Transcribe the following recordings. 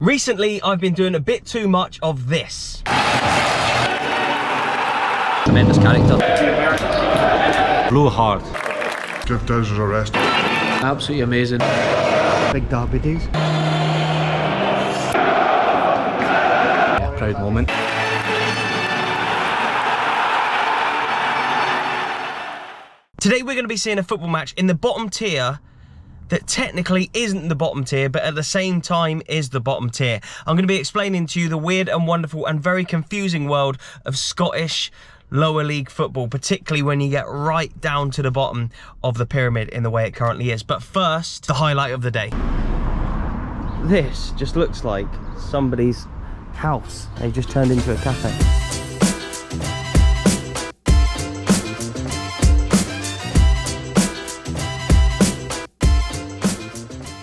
Recently, I've been doing a bit too much of this. Tremendous character. Blue hard. Give Dowsers a rest. Absolutely amazing. Big derby days. Proud moment. Today we're going to be seeing a football match in the bottom tier that technically isn't the bottom tier, but at the same time is the bottom tier. I'm going to be explaining to you the weird and wonderful and very confusing world of Scottish lower league football, particularly when you get right down to the bottom of the pyramid in the way it currently is. But first, the highlight of the day. This just looks like somebody's house. They've just turned into a cafe.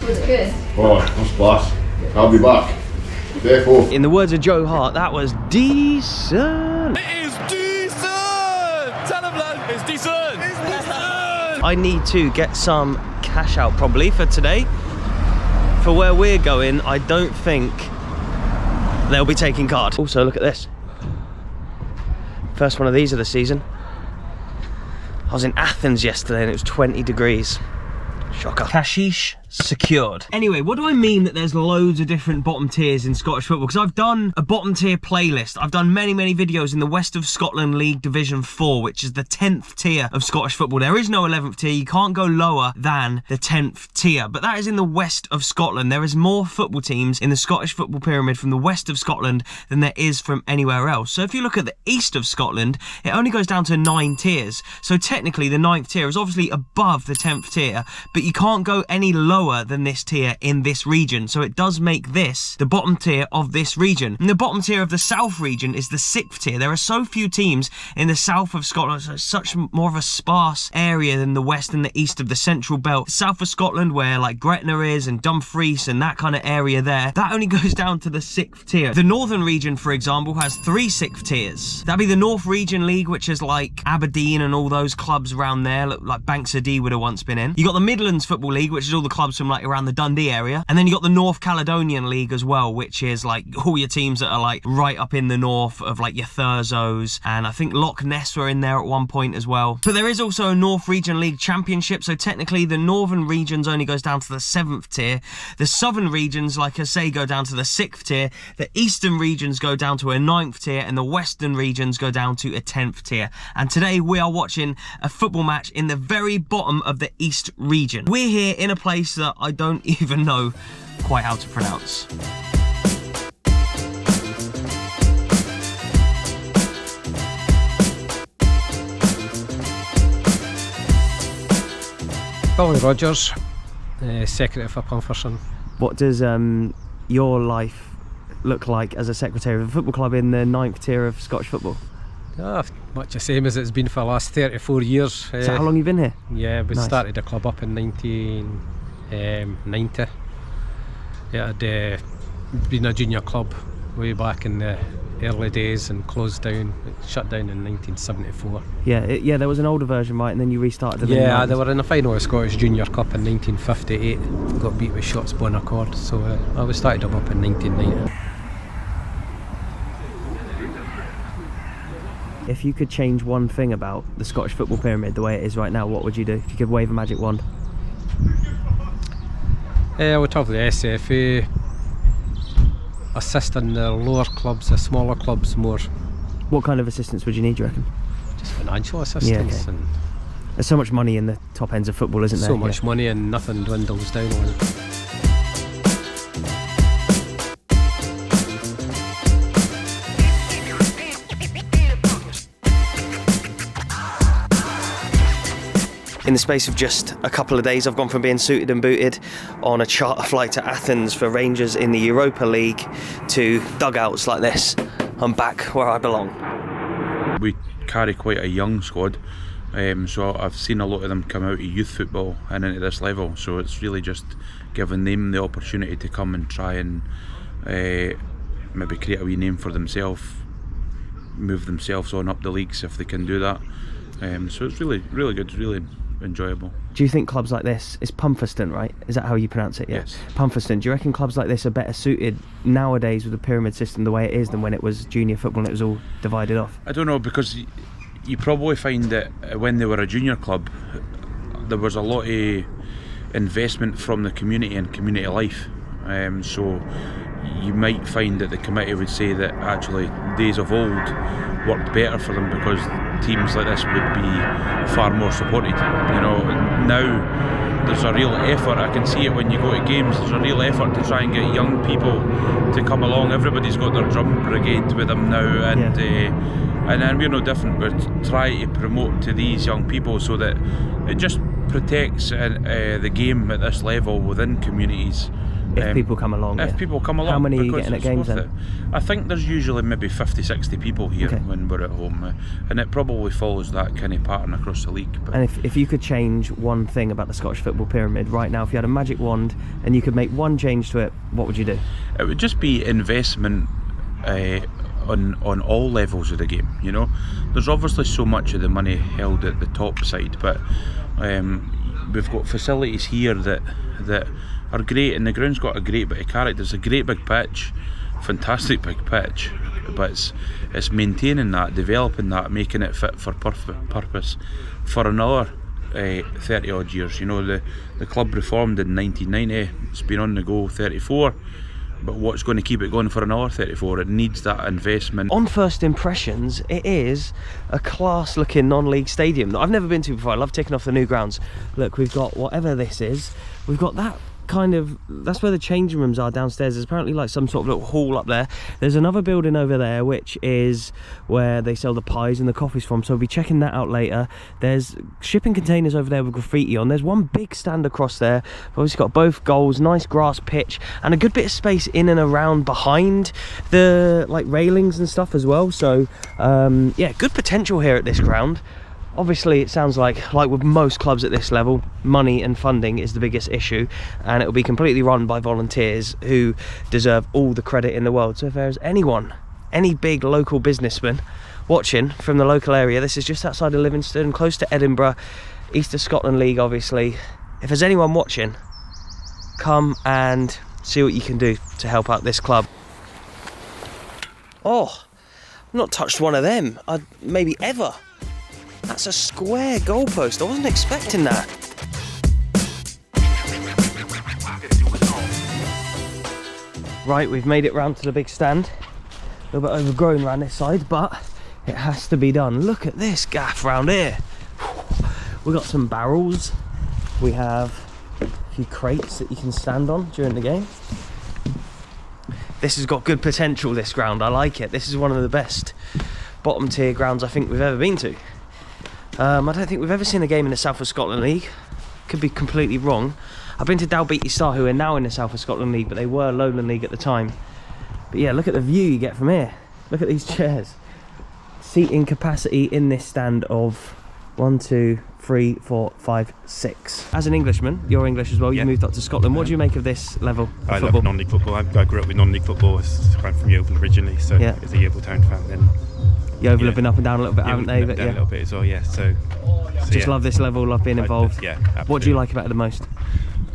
Was it good? Oh, that's class. I'll be back. Defo. In the words of Joe Hart, that was decent. It is decent! Tell him, lad, it's decent! It's decent! I need to get some cash out probably for today. For where we're going, I don't think they'll be taking card. Also, look at this. First one of these of the season. I was in Athens yesterday and it was 20 degrees. Shocker. Cashish secured. Anyway, what do I mean that there's loads of different bottom tiers in Scottish football? Because I've done a bottom tier playlist. I've done many videos in the West of Scotland League Division 4, which is the 10th tier of Scottish football. There is no 11th tier. You can't go lower than the 10th tier, but that is in the West of Scotland. There is more football teams in the Scottish football pyramid from the West of Scotland than there is from anywhere else. So if you look at the East of Scotland, it only goes down to 9 tiers. So technically the 9th tier is obviously above the 10th tier, but you can't go any lower than this tier in this region. So it does make this the bottom tier of this region. And the bottom tier of the South region is the 6th tier. There are so few teams in the south of Scotland, so it's such more of a sparse area than the west and the east of the Central Belt. South of Scotland, where like Gretna is and Dumfries and that kind of area there, that only goes down to the 6th tier. The Northern region, for example, has 3 6th tiers. That'd be the North Region League, which is like Aberdeen and all those clubs around there, like Banks of Dee would have once been in. You got the Midlands Football League, which is all the clubs from like around the Dundee area, and then you got the North Caledonian League as well, which is like all your teams that are like right up in the north of like your Thurzos, and I think Loch Ness were in there at one point as well. But there is also a North Region League Championship, so technically the Northern regions only goes down to the 7th tier. The Southern regions, like I say, go down to the 6th tier. The Eastern regions go down to a 9th tier, and the Western regions go down to a 10th tier. And today we are watching a football match in the very bottom of the East region. We're here in a place that I don't even know quite how to pronounce. Billy Rogers, secretary for Plumferson. What does your life look like as a secretary of a football club in the 9th tier of Scottish football? Much the same as it's been for the last 34 years. So how long you been here? Yeah, we Nice. started the club up in 1990. Yeah, I'd been a junior club way back in the early days and closed down, shut down in 1974. Yeah, there was an older version, right, and then you restarted it. Yeah, they were in the final of Scottish Junior Cup in 1958, got beat with Shots Bonaccord, so I started them up in 1990. If you could change one thing about the Scottish football pyramid the way it is right now, what would you do if you could wave a magic wand? I would have the SFA assisting the lower clubs, the smaller clubs more. What kind of assistance would you need, do you reckon? Just financial assistance. Yeah, okay. And there's so much money in the top ends of football, isn't there? so much money and nothing dwindles down on it. In the space of just a couple of days, I've gone from being suited and booted on a charter flight to Athens for Rangers in the Europa League to dugouts like this. I'm back where I belong. We carry quite a young squad, so I've seen a lot of them come out of youth football and into this level, so it's really just giving them the opportunity to come and try and maybe create a wee name for themselves, move themselves on up the leagues if they can do that. So it's really good, really enjoyable. Do you think clubs like this, it's Pumpherston, right? Is that how you pronounce it? Yeah. Yes. Pumpherston. Do you reckon clubs like this are better suited nowadays with the pyramid system the way it is than when it was junior football and it was all divided off? I don't know, because you probably find that when they were a junior club, there was a lot of investment from the community and community life. So you might find that the committee would say that actually days of old worked better for them because teams like this would be far more supported. You know, now there's a real effort. I can see it when you go to games. There's a real effort to try and get young people to come along. Everybody's got their drum brigade with them now, and then we're no different. We're trying to promote to these young people so that it just protects the game at this level within communities. If people come along. If people come along. How many are you getting at games then? I think there's usually maybe 50-60 people here Okay. when we're at home, and it probably follows that kind of pattern across the league. But And if you could change one thing about the Scottish Football Pyramid right now, if you had a magic wand and you could make one change to it, what would you do? it would just be investment on all levels of the game. You know, there's obviously so much of the money held at the top side, but we've got facilities here that are great, and the ground's got a great bit of character. It's a great big pitch, fantastic big pitch, but it's maintaining that, developing that, making it fit for purpose for another 30 odd years. You know, the club reformed in 1990. It's been on the go 34, but what's going to keep it going for another 34? It needs that investment. On first impressions, it is a class looking non-league stadium that I've never been to before. I love ticking off the new grounds. Look, we've got whatever this is, we've got that kind of, that's where the changing rooms are downstairs. There's apparently like some sort of little hall up there. There's another building over there which is where they sell the pies and the coffees from, so we'll be checking that out later. There's shipping containers over there with graffiti on. There's one big stand across there. We've obviously got both goals, nice grass pitch, and a good bit of space in and around behind the like railings and stuff as well. So yeah, good potential here at this ground. Obviously, it sounds like with most clubs at this level, money and funding is the biggest issue, and it will be completely run by volunteers who deserve all the credit in the world. So if there's anyone, any big local businessman watching from the local area, this is just outside of Livingston, close to Edinburgh, East of Scotland League obviously. If there's anyone watching, come and see what you can do to help out this club. Oh, I've not touched one of them, maybe ever. That's a square goalpost. I wasn't expecting that. Right, we've made it round to the big stand. A little bit overgrown around this side, but it has to be done. Look at this gaff round here. We've got some barrels. We have a few crates that you can stand on during the game. This has got good potential, this ground. I like it. This is one of the best bottom tier grounds I think we've ever been to. I don't think we've ever seen a game in the South of Scotland League. Could be completely wrong. I've been to Dalbeattie Star, who are now in the South of Scotland League, but they were Lowland League at the time. But yeah, look at the view you get from here. Look at these chairs. Seating capacity in this stand of 1, 2, 3, 4, 5, 6. As an Englishman, you're English as well, you moved up to Scotland. What do you make of this level of I football? love non-league football. I grew up with non-league football. I'm from Yeovil originally, so as a Yeovil Town fan, then Yeovil have been up and down a little bit, haven't they? But a little bit as well, yeah. So just love this level, love being involved. Yeah, absolutely. What do you like about it the most?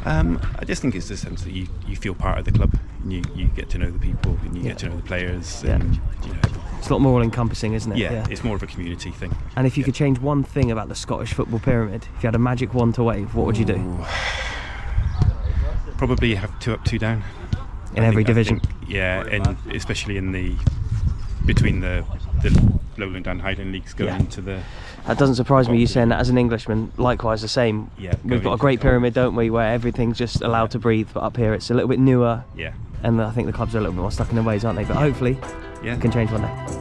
I just think it's the sense that you feel part of the club, and you get to know the people, and you get to know the players, and you know. It's a lot more all-encompassing, isn't it? Yeah, it's more of a community thing. And if you could change one thing about the Scottish Football Pyramid, if you had a magic wand to wave, what would you do? Probably have 2 up, 2 down. In every division? Yeah, and especially in between the Lowland and Highland leagues going into the... That doesn't surprise me, you saying that as an Englishman. Likewise the same. Yeah, we've got a great pyramid, don't we, where everything's just allowed to breathe, but up here it's a little bit newer. Yeah. And I think the clubs are a little bit more stuck in their ways, aren't they? But hopefully it can change one day.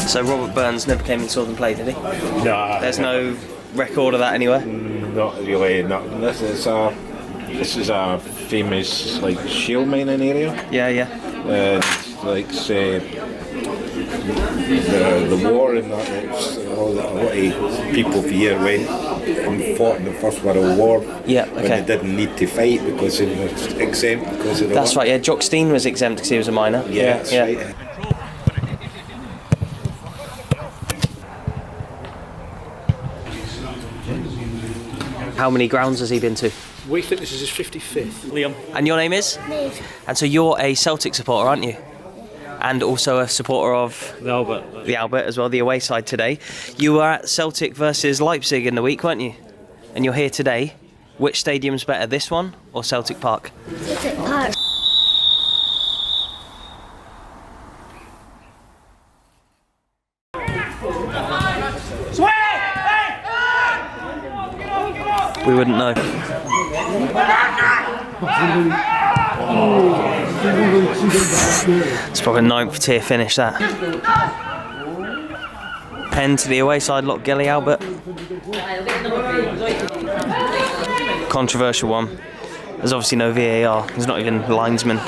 So Robert Burns never came and saw them play, did he? No. There's no record of that anywhere? Not really. No. This is a famous like shale mining area. Yeah. Like say the war and that. It's a lot of people from here away. fought in the First World War. Yeah, When okay. they didn't need to fight because he was exempt because of the That's war. right, yeah, Jock Steen was exempt because he was a minor. Yeah, that's right. How many grounds has he been to? We think this is his 55th. Liam. And your name is? Neve. And so you're a Celtic supporter, aren't you? And also a supporter of The Albert. the Albert as well, the away side today. You were at Celtic versus Leipzig in the week, weren't you? And you're here today. Which stadium's better, this one or Celtic Park? Celtic Park. We wouldn't know. It's probably a 9th tier finish, that. Pen to the away side, Loch Gelly Albert. Controversial one. There's obviously no VAR, there's not even linesman.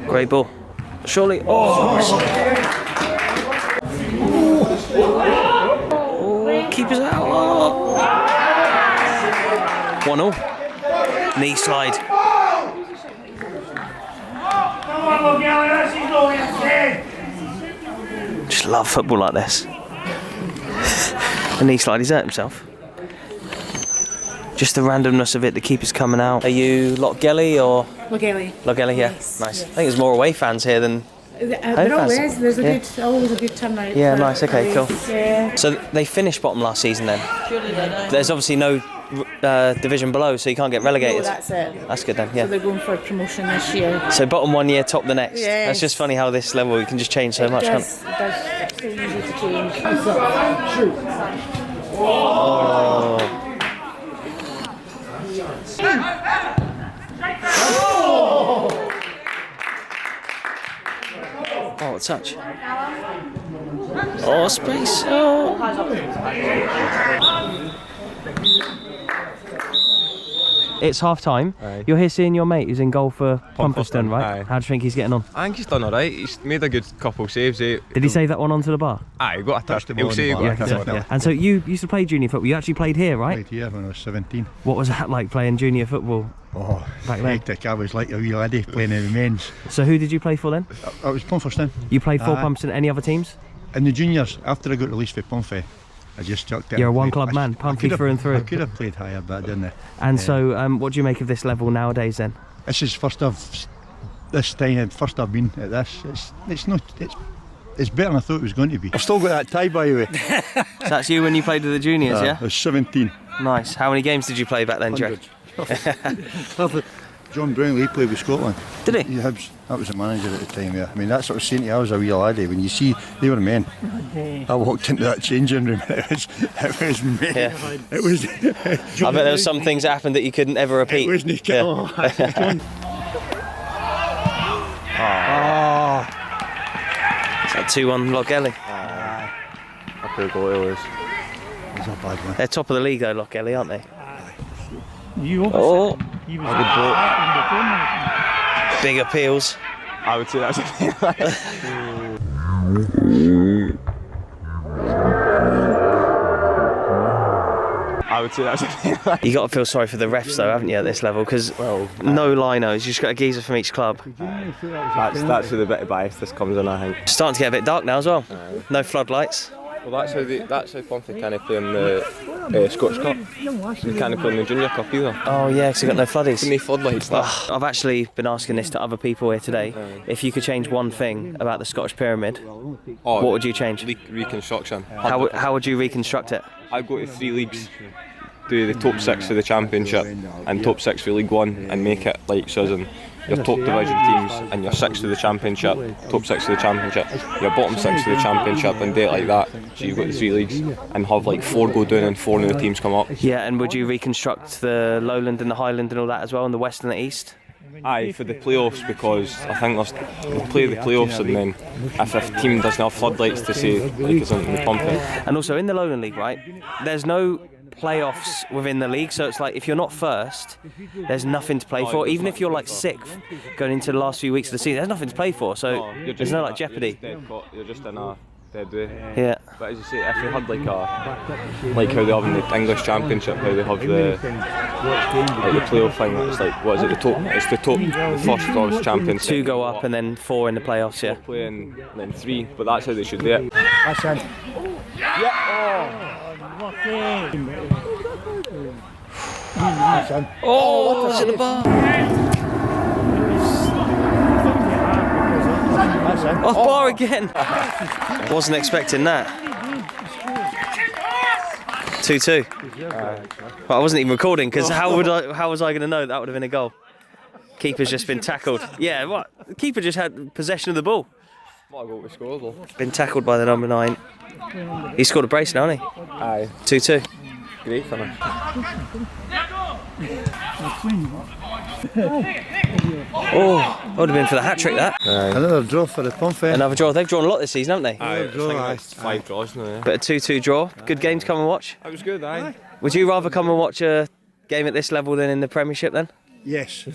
Great ball. Surely. Oh, keeper's out. Oh. 1-0. Knee slide. Just love football like this. The knee slide, he's hurt himself. Just the randomness of it, the keeper's coming out. Are you Loch Gelly or? Loch Gelly. Loch Gelly, yeah. Yes. Nice. I think there's more away fans here than home There fans. always, there's Yeah. always a good turnout. Yeah, for nice, okay, away. cool. Yeah. So they finished bottom last season then? There's obviously no division below, so you can't get relegated. No, that's it. That's good then, So yeah. they're going for promotion this year. So bottom one year, top the next. Yes. That's just funny how this level, you can just change so much, can't it? It does. It's so easy to change. Oh. Oh, a touch. Oh, space. Oh. It's half time. Aye. You're here seeing your mate who's in goal for Pumpherston, right? Aye. How do you think he's getting on? I think he's done alright. He's made a good couple saves. Did he save that one onto the bar? Aye, he got a touch. the He'll ball say he on the got a bar. touch. Yeah. And so you used to play junior football. You actually played here, right? Played here when I was 17. What was that like playing junior football? Oh, Back then? hectic. I was like a wee laddie playing in the men's. So who did you play for then? I was Pumpherston. You played for Aye. Pumpherston. Any other teams? In the juniors, after I got released for Pumphy, I just chucked it. You're a and played. one-club man, I Pumphy could have- through and through. I could have played higher, but I didn't. And so, what do you make of this level nowadays then? This is first I've this time. First I've been at this. It's better than I thought it was going to be. I've still got that tie, by the way. So that's you when you played with the juniors, yeah? I was 17. Nice. How many games did you play back then, do you reckon? John Brownlee played with Scotland. Did he? Yeah, that was the manager at the time, yeah. I mean, that's what I was saying to you, I was a wee laddie. When you see, they were men. I walked into that changing room, it was men. Yeah. It was... I bet there were some things that happened that you couldn't ever repeat. It wasn't Yeah. Oh. Is that 2-1 Loch Gelly? I played goal it was. It's a bad one. They're top of the league though, Loch Gelly, aren't they? You Oh, He was big appeals. I would say that's a I would say that's a You got to feel sorry for the refs though, haven't you, at this level? Because no linos, you just got a geezer from each club. That's with a bit of bias this comes in, I think. It's starting to get a bit dark now as well. No floodlights. Well, that's how Pumphy can't play in the Scottish Cup. They can't play in the Junior Cup either. Oh yeah, because you've got no floodies. No floodlights. I've actually been asking this to other people here today. If you could change one thing about the Scottish Pyramid, what would you change? Reconstruction. How would you reconstruct it? I'd go to 3 leagues, do the top 6 for the Championship and top 6 for League One, and make it like so as in your top division teams and your 6 for the Championship, top 6 for the Championship, your bottom 6 for the Championship, and do it like that. So you've got the 3 leagues and have like 4 go down and 4 new teams come up. Yeah, and would you reconstruct the lowland and the highland and all that as well, and the west and the east? Aye, for the playoffs, because I think we'll play the playoffs, and then if a team doesn't have floodlights to say like it's in the pumping. And also in the Lowland League, right, there's no playoffs within the league, so it's like if you're not first, there's nothing to play for. Even if you're like 6th going into the last few weeks of the season, there's nothing to play for, so there's no like jeopardy. You're just in a dead way. Yeah. But as you say, if you had like how they have in the English Championship, how they have the playoff thing, it's like, what is it, the first obviously champions. 2 go up and then 4 in the playoffs, yeah. Playing then 3, but that's how they should do it. That's in. Oh, what's in the bar? Off bar again. Wasn't expecting that. 2-2. Well, I wasn't even recording, because how was I going to know that would have been a goal? Keeper's just been tackled. Yeah, what? The keeper just had possession of the ball. What a goal we scored though. Been tackled by the number 9. He scored a brace now, hasn't he? Aye. 2-2. Great finish. Oh, would have been for the hat trick that. Another draw for the Pumphy. Another draw. They've drawn a lot this season, haven't they? Aye, it's 5 draws now. Yeah. But a 2-2 draw. Good game to come and watch. It was good, aye. Would you rather come and watch a game at this level than in the Premiership then? Yes.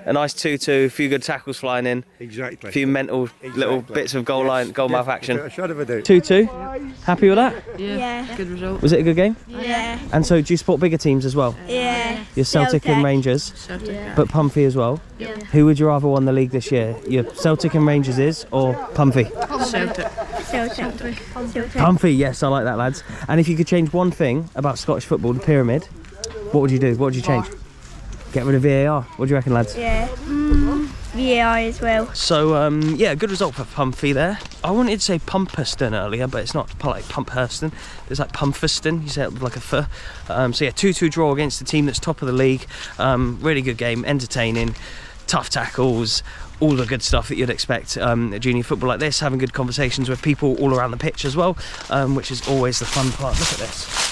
A nice 2-2, a few good tackles flying in. Exactly. A few mental little bits of goal mouth action. 2-2. Happy with that? Yeah. Good result. Was it a good game? Yeah. And so do you support bigger teams as well? Yeah. Your Celtic and Rangers, Yeah. but Pumphy as well? Yeah. Who would you rather won the league this year? Your Celtic and Rangers is, or Pumphy? Celtic. Pumphy, yes, I like that, lads. And if you could change one thing about Scottish football, the pyramid, what would you do? What would you change? Get rid of VAR. What do you reckon, lads? Yeah. VAR as well. So, yeah, good result for Pumphy there. I wanted to say Pumperston earlier, but it's not like Pumpherston. It's like Pumferston. You say it with like a F. So, yeah, 2-2 draw against the team that's top of the league. Really good game, entertaining, tough tackles, all the good stuff that you'd expect at junior football like this, having good conversations with people all around the pitch as well, which is always the fun part. Look at this.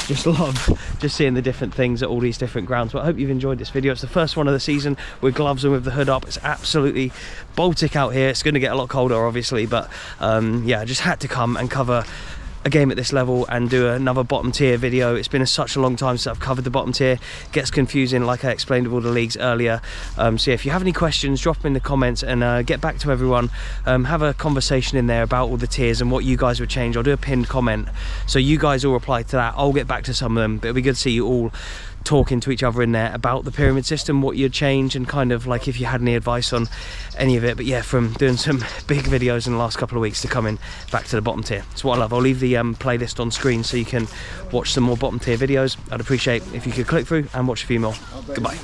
Just love just seeing the different things at all these different grounds. But I hope you've enjoyed this video. It's the first one of the season with gloves and with the hood up. It's absolutely Baltic out here. It's going to get a lot colder obviously, but yeah, I just had to come and cover a game at this level and do another bottom tier video. It's been such a long time since I've covered the bottom tier. It gets confusing, like I explained with all the leagues earlier. So yeah, if you have any questions, drop them in the comments and get back to everyone. Have a conversation in there about all the tiers and what you guys would change. I'll do a pinned comment so you guys all reply to that. I'll get back to some of them, but it'll be good to see you all talking to each other in there about the pyramid system, what you'd change, and kind of like if you had any advice on any of it. But yeah, from doing some big videos in the last couple of weeks to coming back to the bottom tier, it's what I love. I'll leave the playlist on screen so you can watch some more bottom tier videos. I'd appreciate if you could click through and watch a few more. Goodbye.